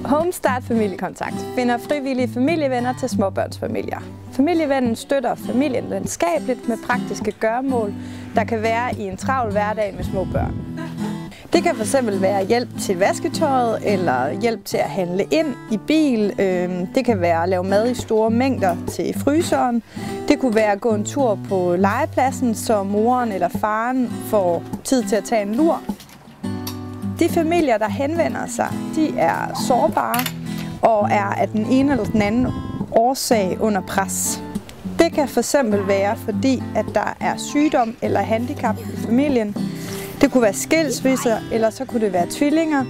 Homestart Familiekontakt finder frivillige familievenner til småbørnsfamilier. Familievennen støtter familien venskabeligt med praktiske gøremål, der kan være i en travl hverdag med små børn. Det kan fx være hjælp til vasketøjet eller hjælp til at handle ind i bil. Det kan være at lave mad i store mængder til fryseren. Det kunne være at gå en tur på legepladsen, så moren eller faren får tid til at tage en lur. De familier, der henvender sig, de er sårbare og er af den ene eller den anden årsag under pres. Det kan fx være, fordi at der er sygdom eller handicap i familien. Det kunne være skilsmisser, eller så kunne det være tvillinger.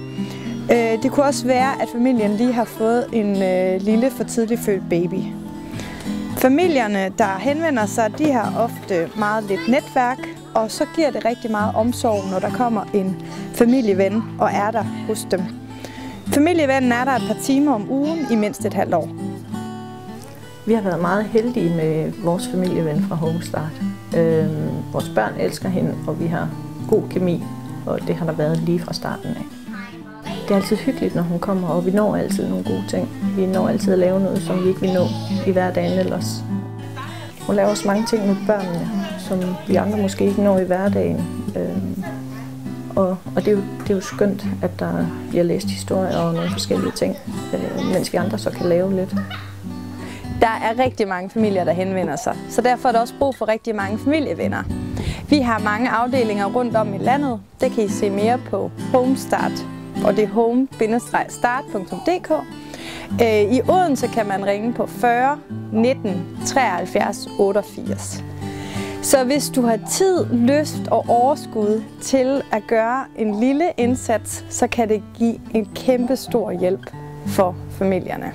Det kunne også være, at familien lige har fået en lille for tidligt født baby. Familierne, der henvender sig, de har ofte meget lidt netværk, og så giver det rigtig meget omsorg, når der kommer en familieven og er der hos dem. Familievennen er der et par timer om ugen i mindst et halvt år. Vi har været meget heldige med vores familieven fra Homestart. Vores børn elsker hende, og vi har god kemi, og det har der været lige fra starten af. Det er altid hyggeligt, når hun kommer, og vi når altid nogle gode ting. Vi når altid at lave noget, som vi ikke vil nå i hverdagen ellers. Hun laver også mange ting med børnene, som vi andre måske ikke når i hverdagen. Og det er jo skønt, at der bliver læst historier og nogle forskellige ting, mens vi andre så kan lave lidt. Der er rigtig mange familier, der henvender sig, så derfor er der også brug for rigtig mange familievenner. Vi har mange afdelinger rundt om i landet. Det kan I se mere på Homestart, og det er home-start.dk. I Odense kan man ringe på 40 19 73 88. Så hvis du har tid, lyst og overskud til at gøre en lille indsats, så kan det give en kæmpe stor hjælp for familierne.